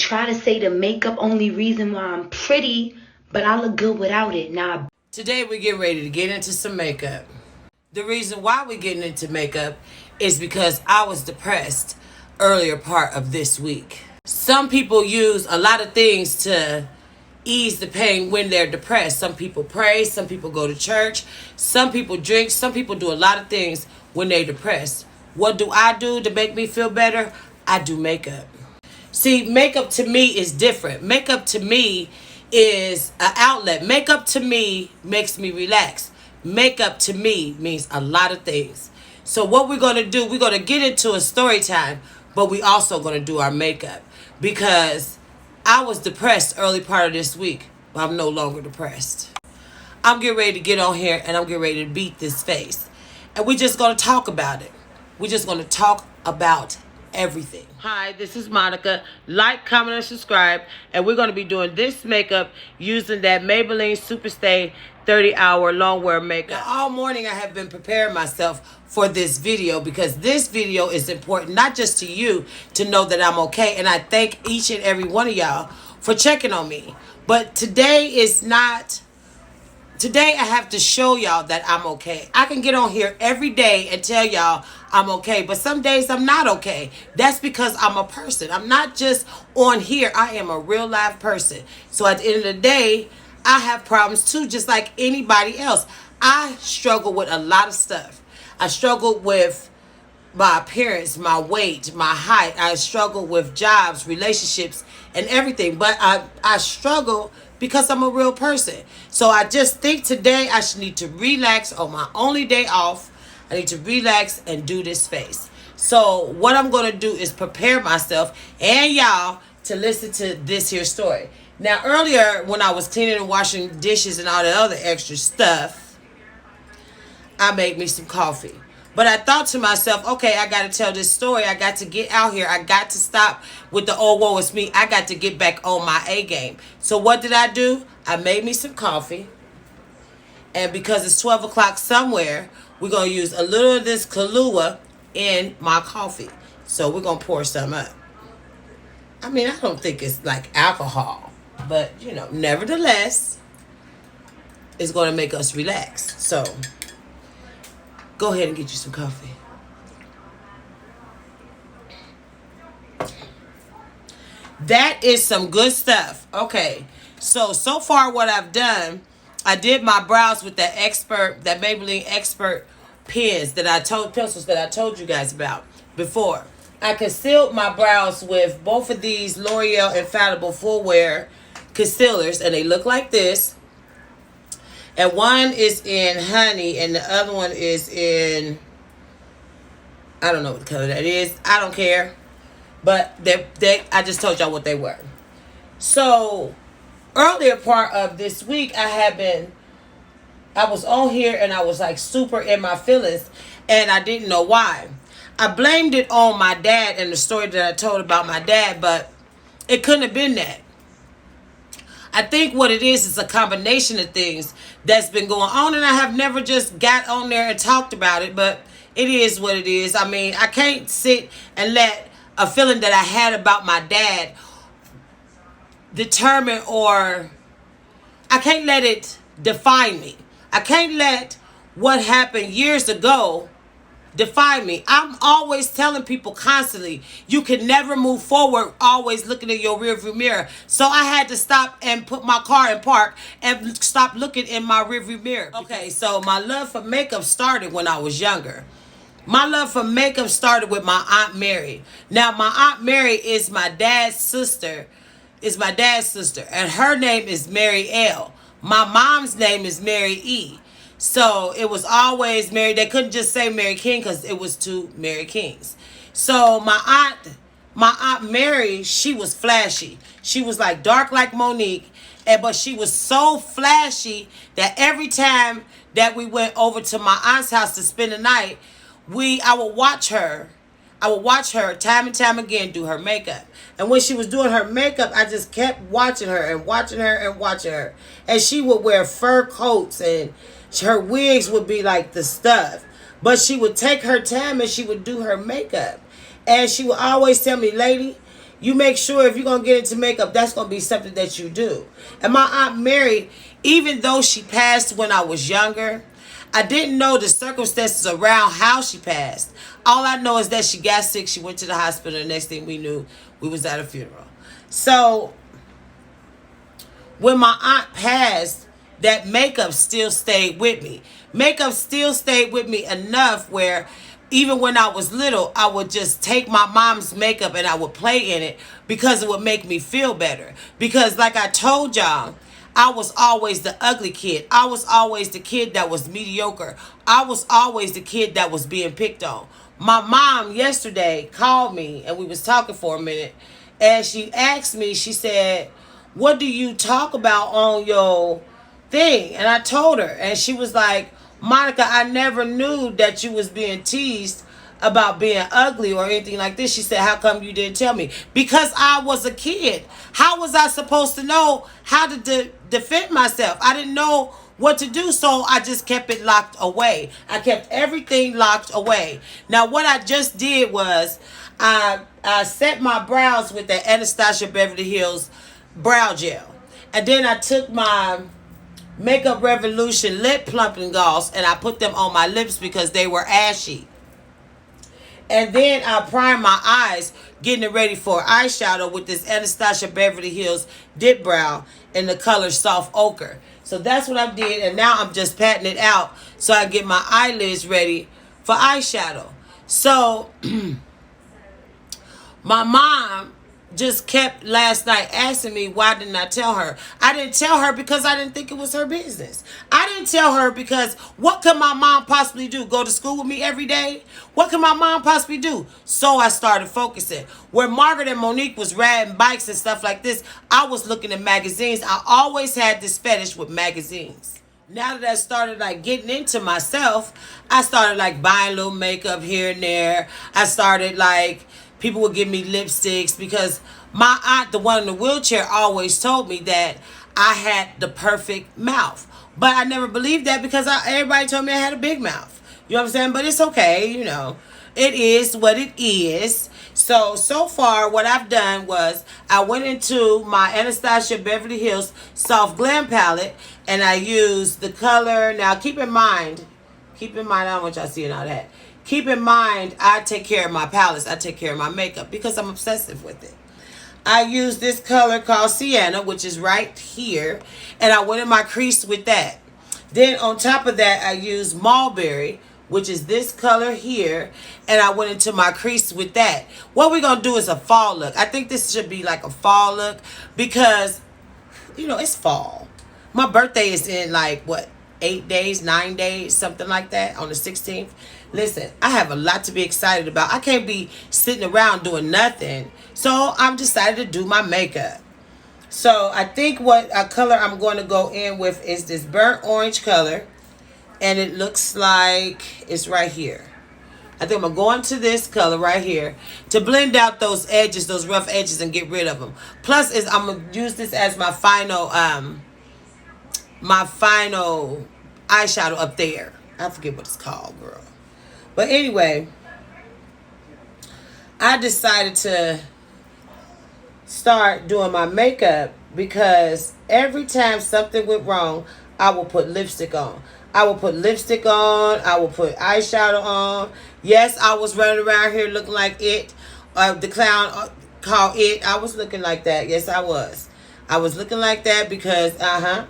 try to say the makeup only reason why I'm pretty, but I look good without it. Nah. Today we get ready to get into some makeup. The reason why we're getting into makeup is because I was depressed earlier part of this week. Some people use a lot of things to ease the pain when they're depressed. Some people pray, some people go to church, some people drink, some people do a lot of things when they're depressed. What do I do to make me feel better? I do makeup. See, makeup to me is different. Makeup to me is an outlet. Makeup to me makes me relax. Makeup to me means a lot of things. So what we're going to do, we're going to get into a story time, but we also going to do our makeup because I was depressed early part of this week, but I'm no longer depressed. I'm getting ready to get on here and I'm getting ready to beat this face. And we're just going to talk about it. We're just going to talk about everything. Hi, this is Monica. Like, comment, and subscribe. And we're going to be doing this makeup using that Maybellene Superstay 30-hour long wear makeup. Now, all morning I have been preparing myself for this video because this video is important, not just to you to know that I'm okay. And I thank each and every one of y'all for checking on me. But today is not... Today I have to show y'all that I'm okay. I can get on here every day and tell y'all I'm okay. But some days I'm not okay. That's because I'm a person. I'm not just on here. I am a real live person. So at the end of the day, I have problems too, just like anybody else. I struggle with a lot of stuff. I struggle with my appearance, my weight, my height. I struggle with jobs, relationships, and everything. But I struggle because I'm a real person. So I just think today I should need to relax on my only day off. I need to relax and do this face. So what I'm going to do is prepare myself and y'all to listen to this here story. Now earlier when I was cleaning and washing dishes and all the other extra stuff, I made me some coffee. But I thought to myself, okay, I got to tell this story. I got to get out here. I got to stop with the oh, woe is me. I got to get back on my A game. So what did I do? I made me some coffee. And because it's 12 o'clock somewhere, we're going to use a little of this Kahlua in my coffee. So we're going to pour some up. I mean, I don't think it's like alcohol. But, you know, nevertheless, it's going to make us relax. So go ahead and get you some coffee. That is some good stuff. Okay. So far what I've done, I did my brows with that Maybelline Expert pencils that I told you guys about before. I concealed my brows with both of these L'Oreal Infallible Full Wear concealers, and they look like this. And one is in honey and the other one is in, I don't know what color that is. I don't care. But I just told y'all what they were. So earlier part of this week, I was on here and I was like super in my feelings and I didn't know why. I blamed it on my dad and the story that I told about my dad, but it couldn't have been that. I think what it is a combination of things that's been going on, and I have never just got on there and talked about it, but it is what it is. I mean, I can't sit and let a feeling that I had about my dad determine, or I can't let it define me. I can't let what happened years ago define me. I'm always telling people constantly, you can never move forward always looking in your rearview mirror. So I had to stop and put my car in park and stop looking in my rearview mirror. Okay, so my love for makeup started when I was younger. My love for makeup started with my Aunt Mary. Now, my Aunt Mary is my dad's sister. And her name is Mary L. My mom's name is Mary E. So it was always Mary. They couldn't just say Mary King because it was two Mary Kings. So my aunt Mary, she was flashy. She was like dark like Monique, but she was so flashy that every time that we went over to my aunt's house to spend the night, I would watch her. I would watch her time and time again do her makeup. And when she was doing her makeup, I just kept watching her and watching her and watching her. And she would wear fur coats and her wigs would be like the stuff. But she would take her time and she would do her makeup. And she would always tell me, lady, you make sure if you're going to get into makeup, that's going to be something that you do. And my Aunt Mary, even though she passed when I was younger, I didn't know the circumstances around how she passed. All I know is that she got sick. She went to the hospital. The next thing we knew, we was at a funeral. So when my aunt passed, that makeup still stayed with me. Makeup still stayed with me enough where even when I was little, I would just take my mom's makeup and I would play in it because it would make me feel better. Because like I told y'all, I was always the ugly kid. I was always the kid that was mediocre. I was always the kid that was being picked on. My mom yesterday called me and we was talking for a minute. And she asked me, she said, what do you talk about on your thing? And I told her. And she was like, Monica, I never knew that you was being teased about being ugly or anything like this. She said, how come you didn't tell me? Because I was a kid. How was I supposed to know how to defend myself? I didn't know what to do, so I just kept it locked away. I kept everything locked away. Now, what I just did was I set my brows with the Anastasia Beverly Hills brow gel. And then I took my Makeup Revolution lip plumping gloss and I put them on my lips because they were ashy. And then I primed my eyes, getting it ready for eyeshadow with this Anastasia Beverly Hills dip brow in the color Soft Ochre. So that's what I did, and now I'm just patting it out so I get my eyelids ready for eyeshadow. So my mom just kept last night asking me why didn't I tell her. I didn't tell her because I didn't think it was her business. I didn't tell her because what could my mom possibly do? Go to school with me every day? What could my mom possibly do? So I started focusing. Where Margaret and Monique was riding bikes and stuff like this, I was looking at magazines. I always had this fetish with magazines. Now that I started like getting into myself, I started like buying little makeup here and there. I started like, people would give me lipsticks because my aunt, the one in the wheelchair, always told me that I had the perfect mouth. But I never believed that because everybody told me I had a big mouth. You know what I'm saying? But it's okay, you know. It is what it is. So far what I've done was I went into my Anastasia Beverly Hills Soft Glam palette and I used the color. Now keep in mind, I don't want y'all seeing all that. Keep in mind, I take care of my palettes. I take care of my makeup because I'm obsessive with it. I use this color called Sienna, which is right here. And I went in my crease with that. Then on top of that, I used Mulberry, which is this color here. And I went into my crease with that. What we're going to do is a fall look. I think this should be like a fall look because, you know, it's fall. My birthday is in like, what, 8 days, 9 days, something like that on the 16th. Listen, I have a lot to be excited about. I can't be sitting around doing nothing. So I'm decided to do my makeup. So I think what color I'm going to go in with is this burnt orange color. And it looks like it's right here. I think I'm going to go into this color right here to blend out those edges, those rough edges, and get rid of them. Plus, I'm going to use this as my final eyeshadow up there. I forget what it's called, girl. But anyway, I decided to start doing my makeup because every time something went wrong, I will put lipstick on. I will put lipstick on. I will put eyeshadow on. Yes, I was running around here looking like it. The clown called it. I was looking like that. Yes, I was. I was looking like that because, I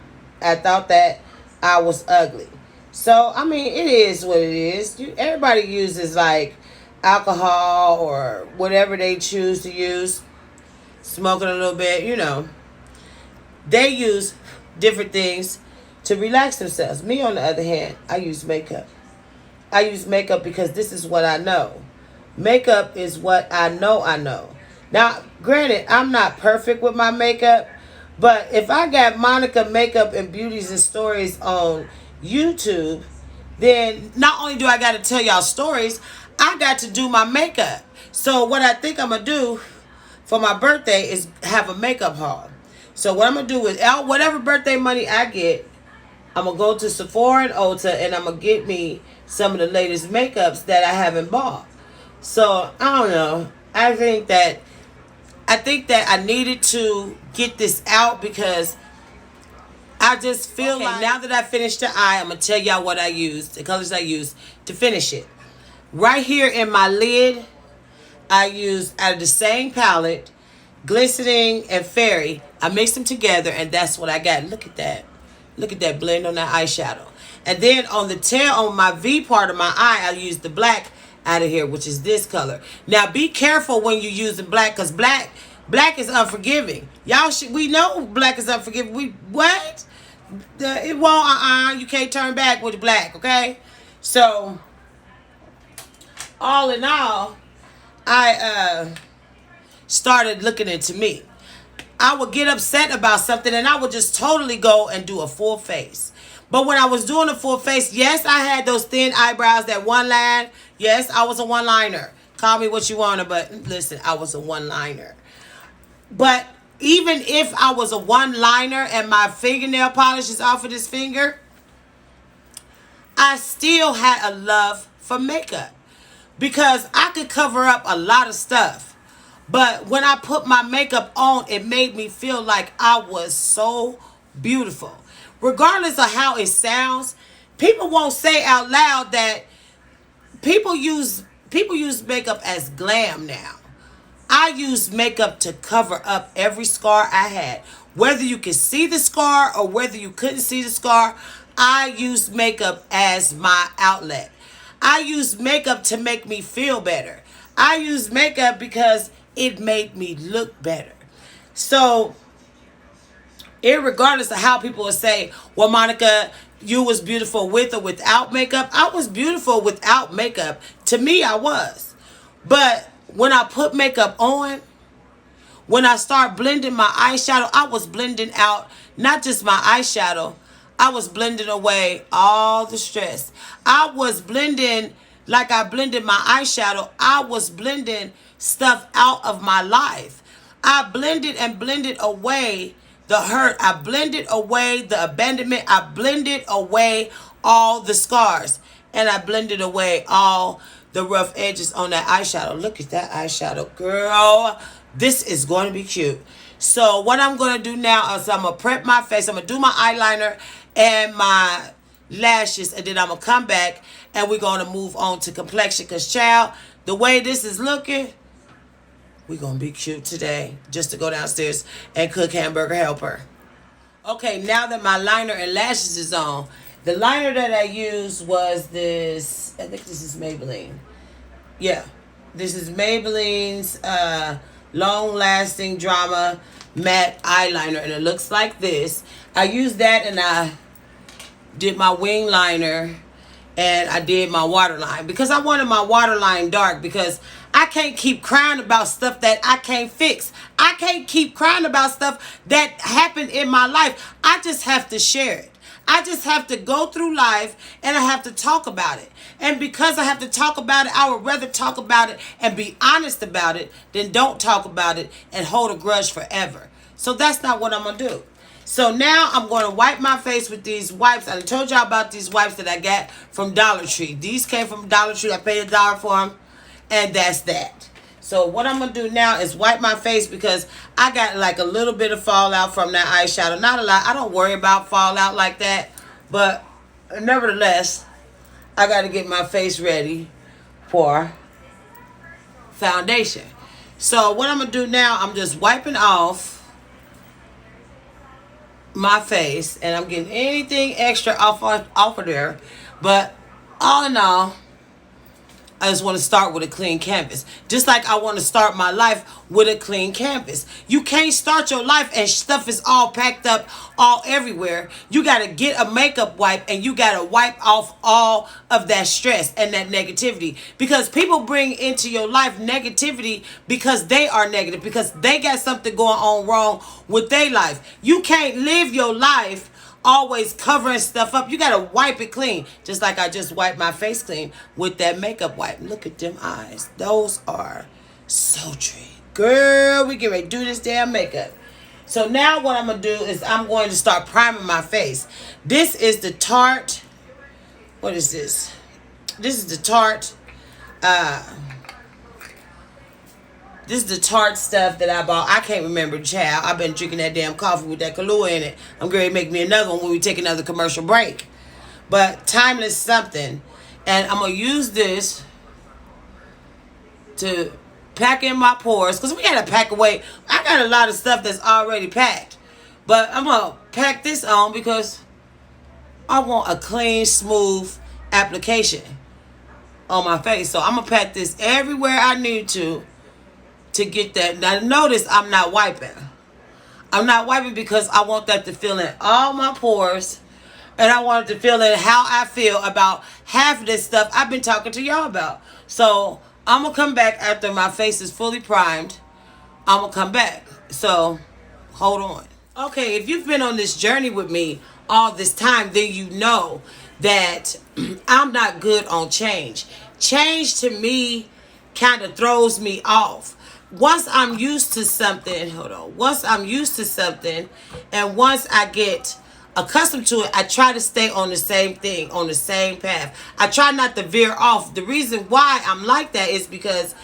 thought that I was ugly. So, I mean, it is what it is. Everybody uses, like, alcohol or whatever they choose to use. Smoking a little bit, you know. They use different things to relax themselves. Me, on the other hand, I use makeup. I use makeup because this is what I know. Makeup is what I know. Now, granted, I'm not perfect with my makeup. But if I got Monica Makeup and Beauties and Stories on YouTube, then not only do I got to tell y'all stories, I got to do my makeup. So what I think I'm going to do for my birthday is have a makeup haul. So what I'm going to do is whatever birthday money I get, I'm going to go to Sephora and Ulta and I'm going to get me some of the latest makeups that I haven't bought. So I don't know. I think that I think that I needed to get this out because I just feel like now that I finished the eye, I'm going to tell y'all what I used, the colors I used to finish it. Right here in my lid, I used out of the same palette, Glistening and Fairy. I mixed them together and that's what I got. Look at that. Look at that blend on that eyeshadow. And then on the tail, on my V part of my eye, I used the black out of here, which is this color. Now be careful when you're using black, because black is unforgiving. We know black is unforgiving. It won't, you can't turn back with black, okay? So, all in all, I started looking into me. I would get upset about something and I would just totally go and do a full face. But when I was doing a full face, yes, I had those thin eyebrows, that one line. Yes, I was a one-liner. Call me what you want to, but listen, I was a one-liner. But even if I was a one-liner and my fingernail polish is off of this finger, I still had a love for makeup because I could cover up a lot of stuff. But when I put my makeup on, it made me feel like I was so beautiful. Regardless of how it sounds, people won't say out loud that people use makeup as glam now. I used makeup to cover up every scar I had. Whether you could see the scar or whether you couldn't see the scar, I used makeup as my outlet. I used makeup to make me feel better. I used makeup because it made me look better. So, irregardless of how people will say, well, Monica, you was beautiful with or without makeup. I was beautiful without makeup. To me, I was. But when I put makeup on, when I start blending my eyeshadow, I was blending out not just my eyeshadow, I was blending away all the stress. I was blending, like I blended my eyeshadow, I was blending stuff out of my life. I blended and blended away the hurt. I blended away the abandonment. I blended away all the scars. And I blended away all the rough edges on that eyeshadow. Look at that eyeshadow, girl. This is going to be cute. So what I'm going to do now is I'm going to prep my face. I'm going to do my eyeliner and my lashes. And then I'm going to come back and we're going to move on to complexion. Because, child, the way this is looking, we're going to be cute today. Just to go downstairs and cook hamburger helper. Okay, now that my liner and lashes is on, the liner that I used was this, I think this is Maybellene. Yeah, this is Maybellene's Long Lasting Drama Matte Eyeliner, and it looks like this. I used that and I did my wing liner and I did my waterline because I wanted my waterline dark because I can't keep crying about stuff that I can't fix. I can't keep crying about stuff that happened in my life. I just have to share it. I just have to go through life and I have to talk about it. And because I have to talk about it, I would rather talk about it and be honest about it than don't talk about it and hold a grudge forever. So that's not what I'm going to do. So now I'm going to wipe my face with these wipes. I told y'all about these wipes that I got from Dollar Tree. These came from Dollar Tree. I paid $1 for them. And that's that. So what I'm going to do now is wipe my face because I got like a little bit of fallout from that eyeshadow. Not a lot. I don't worry about fallout like that. But nevertheless, I got to get my face ready for foundation. So what I'm going to do now, I'm just wiping off my face. And I'm getting anything extra off of there. But all in all, I just want to start with a clean canvas. Just like I want to start my life with a clean canvas. You can't start your life and stuff is all packed up all everywhere. You got to get a makeup wipe and you got to wipe off all of that stress and that negativity. Because people bring into your life negativity because they are negative. Because they got something going on wrong with their life. You can't live your life always covering stuff up. You gotta wipe it clean, just like I just wiped my face clean with that makeup wipe. Look at them eyes. Those are sultry. Girl, we get ready to do this damn makeup. So now what I'm gonna do is I'm going to start priming my face. This is the Tarte. What is this? This is the Tarte This is the Tarte stuff that I bought. I can't remember, child. I've been drinking that damn coffee with that Kahlua in it. I'm going to make me another one when we take another commercial break. But Timeless something. And I'm going to use this to pack in my pores. Because we got to pack away. I got a lot of stuff that's already packed. But I'm going to pack this on because I want a clean, smooth application on my face. So I'm going to pack this everywhere I need to get that. Now notice I'm not wiping. I'm not wiping because I want that to fill in all my pores. And I want it to fill in how I feel about half of this stuff I've been talking to y'all about. So I'm going to come back after my face is fully primed. I'm going to come back. So hold on. Okay, if you've been on this journey with me all this time, then you know that I'm not good on change. Change to me kind of throws me off. Once I'm used to something, once I'm used to something, and once I get accustomed to it, I try to stay on the same thing, on the same path. I try not to veer off. The reason why I'm like that is because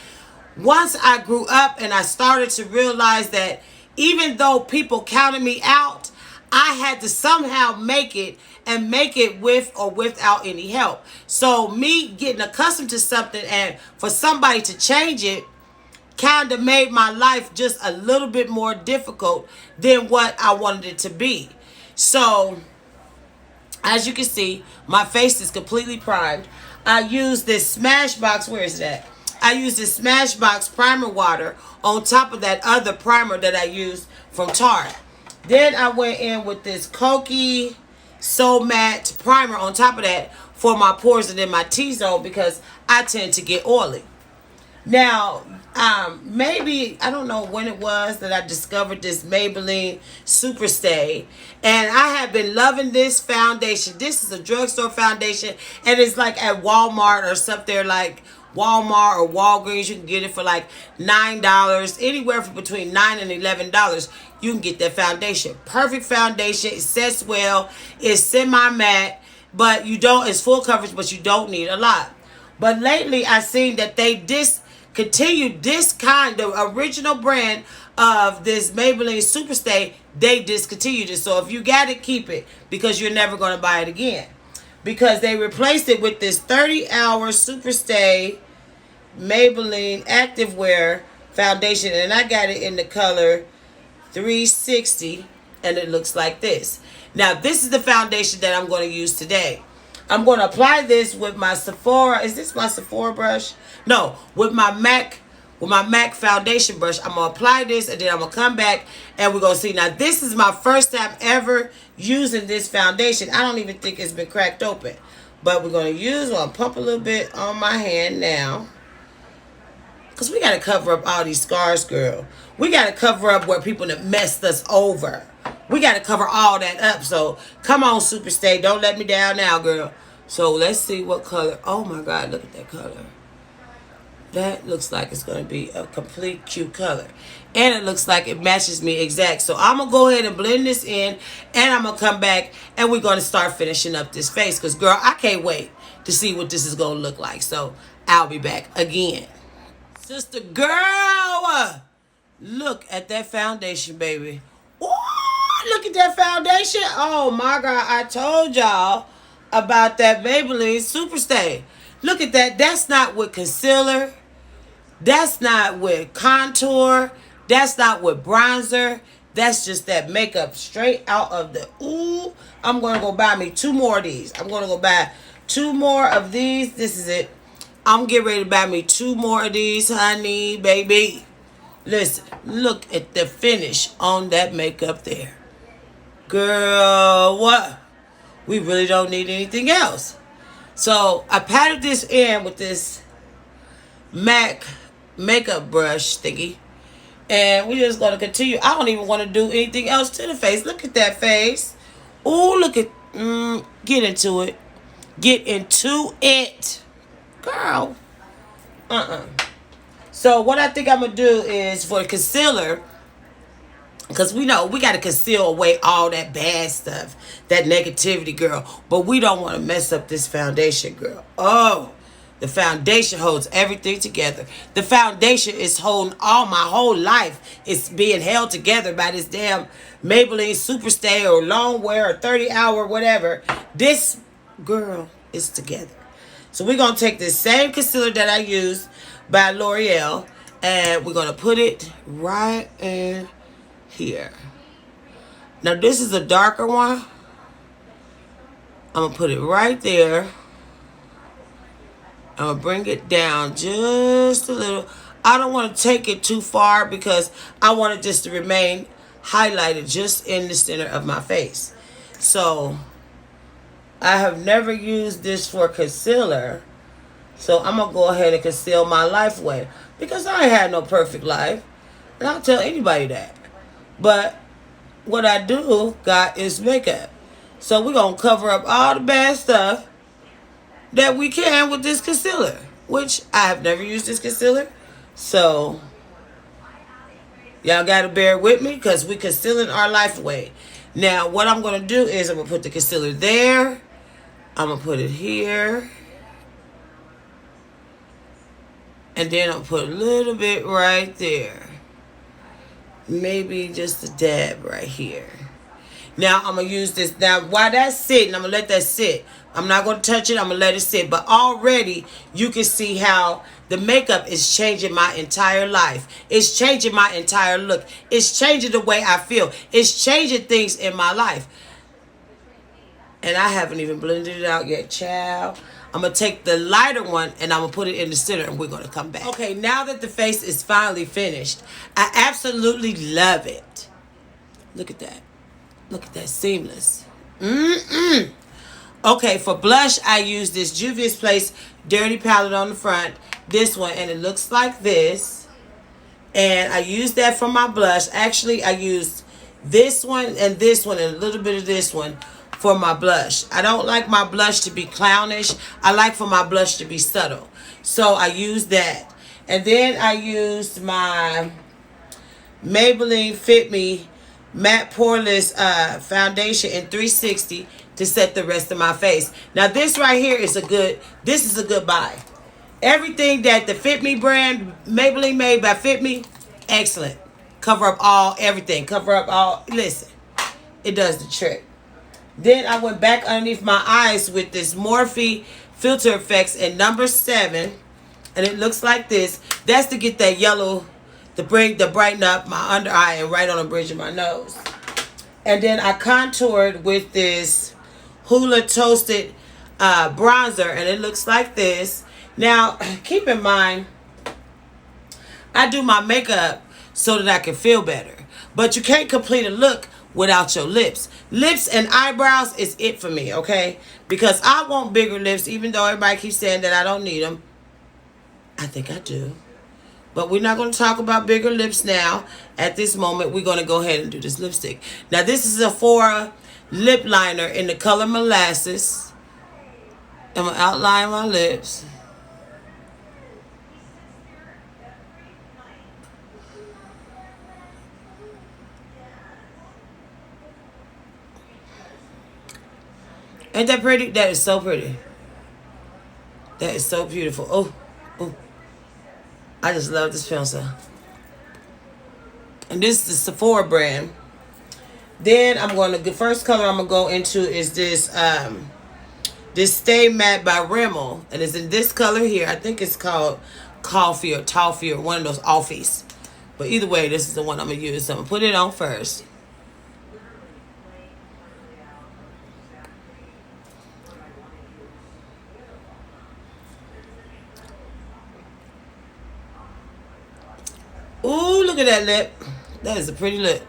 once I grew up and I started to realize that even though people counted me out, I had to somehow make it, and make it with or without any help. So me getting accustomed to something and for somebody to change it kind of made my life just a little bit more difficult than what I wanted it to be. So, as you can see, my face is completely primed. I use this Smashbox, where is that? I use this Smashbox primer water on top of that other primer that I used from Tarte. Then I went in with this Kokie So Matte primer on top of that for my pores and in my T-zone because I tend to get oily. Now, maybe, I don't know when it was that I discovered this Maybellene Superstay. And I have been loving this foundation. This is a drugstore foundation. And it's like at Walmart or something like Walmart or Walgreens. You can get it for like $9. Anywhere from between $9 and $11. You can get that foundation. Perfect foundation. It sets well. It's semi-matte. But you don't, it's full coverage, but you don't need a lot. But lately, I've seen that they discontinued this kind, the original brand of this Maybelline Superstay, they discontinued it. So if you got it, keep it, because you're never going to buy it again. Because they replaced it with this 30-hour Superstay Maybelline Activewear Foundation. And I got it in the color 360, and it looks like this. Now, this is the foundation that I'm going to use today. I'm going to apply this with my Sephora. Is this my Sephora brush? No, with my MAC foundation brush. I'm going to apply this, and then I'm going to come back and we're going to see. Now, this is my first time ever using this foundation. I don't even think it's been cracked open. But we're going to use, I'm going to pump a little bit on my hand now. Because we got to cover up all these scars, girl. We got to cover up where people that messed us over. We got to cover all that up. So, come on, Superstay. Don't let me down now, girl. So, let's see what color. Oh, my God. Look at that color. That looks like it's going to be a complete cute color. And it looks like it matches me exact. So, I'm going to go ahead and blend this in. And I'm going to come back. And we're going to start finishing up this face. Because, girl, I can't wait to see what this is going to look like. So, I'll be back again. Sister girl. Look at that foundation, baby. Ooh. Look at that foundation. Oh my God. I told y'all about that Maybelline Superstay. Look at that. That's not with concealer. That's not with contour. That's not with bronzer. That's just that makeup straight out of the... Ooh. I'm going to go buy me 2 more of these. I'm going to go buy 2 more of these. This is it. I'm getting ready to buy me 2 more of these, honey, baby. Listen. Look at the finish on that makeup there. Girl, what? We really don't need anything else. So, I patted this in with this MAC makeup brush thingy. And we're just going to continue. I don't even want to do anything else to the face. Look at that face. Ooh, look at... get into it. Get into it. Girl. So, what I think I'm going to do is for concealer... Because we know we got to conceal away all that bad stuff. That negativity, girl. But we don't want to mess up this foundation, girl. Oh, The foundation holds everything together. The foundation is holding all my whole life. It's being held together by this damn Maybelline Superstay or long wear or 30 hour, whatever. This girl is together. So we're going to take this same concealer that I used by L'Oreal and we're going to put it right in here. Now this is a darker one. I'm going to put it right there. I'm going to bring it down just a little. I don't want to take it too far because I want it just to remain highlighted just in the center of my face. So, I have never used this for concealer. So, I'm going to go ahead and conceal my life away. Because I ain't had no perfect life. And I'll tell anybody that. But, what I do got is makeup. So, we're going to cover up all the bad stuff that we can with this concealer, which I have never used this concealer, so y'all gotta bear with me because we concealing our life away. Now what I'm gonna do is I'm gonna put the concealer there, I'm gonna put it here, and then I'll put a little bit right there, maybe just a dab right here. Now I'm going to use this. Now while that's sitting, I'm going to let that sit. I'm not going to touch it. I'm going to let it sit. But already you can see how the makeup is changing my entire life. It's changing my entire look. It's changing the way I feel. It's changing things in my life. And I haven't even blended it out yet, child. I'm going to take the lighter one and I'm going to put it in the center and we're going to come back. Okay, now that the face is finally finished, I absolutely love it. Look at that. Look at that, seamless. Okay, for blush, I use this Juvia's Place Dirty Palette on the front. This one, and it looks like this. And I used that for my blush. Actually, I used this one and a little bit of this one for my blush. I don't like my blush to be clownish. I like for my blush to be subtle. So I used that. And then I used my Maybelline Fit Me Matte Poreless foundation in 360 to set the rest of my face. Now this right here is a good buy. Everything that the Fit Me brand, Maybelline made by Fit Me, excellent. Cover up everything. Cover up all, listen, it does the trick. Then I went back underneath my eyes with this Morphe Filter Effects in number 7. And it looks like this. That's to get that yellow, to brighten up my under eye and right on the bridge of my nose. And then I contoured with this Hoola Toasted bronzer, and it looks like this. Now, keep in mind, I do my makeup so that I can feel better. But you can't complete a look without your lips. Lips and eyebrows is it for me, okay? Because I want bigger lips, even though everybody keeps saying that I don't need them. I think I do. But we're not going to talk about bigger lips now. At this moment, we're going to go ahead and do this lipstick. Now, this is a Sephora lip liner in the color Molasses. I'm going to outline my lips. Ain't that pretty? That is so pretty. That is so beautiful. Oh, oh. I just love this pencil. And this is the Sephora brand. Then I'm going to, the first color I'm going to go into is this this Stay Matte by Rimmel. And it's in this color here. I think it's called Coffee or Toffee or one of those offies. But either way, this is the one I'm going to use. So I'm going to put it on first. Ooh, look at that lip. That is a pretty lip.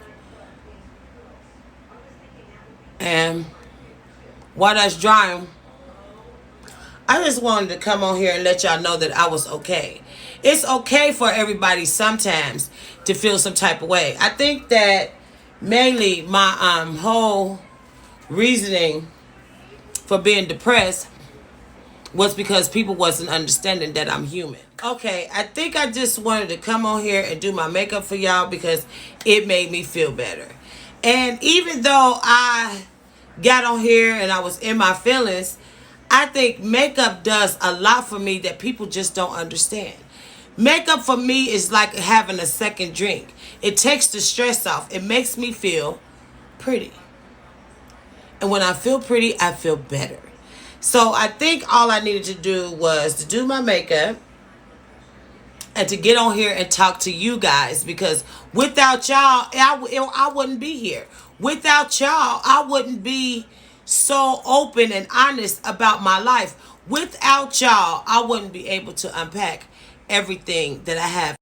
And while that's drying, I just wanted to come on here and let y'all know that I was okay. It's okay for everybody sometimes to feel some type of way. I think that mainly my whole reasoning for being depressed was because people wasn't understanding that I'm human. Okay, I think I just wanted to come on here and do my makeup for y'all because it made me feel better. And even though I got on here and I was in my feelings, I think makeup does a lot for me that people just don't understand. Makeup for me is like having a second drink. It takes the stress off. It makes me feel pretty. And when I feel pretty, I feel better. So I think all I needed to do was to do my makeup and to get on here and talk to you guys, because without y'all, I wouldn't be here. Without y'all, I wouldn't be so open and honest about my life. Without y'all, I wouldn't be able to unpack everything that I have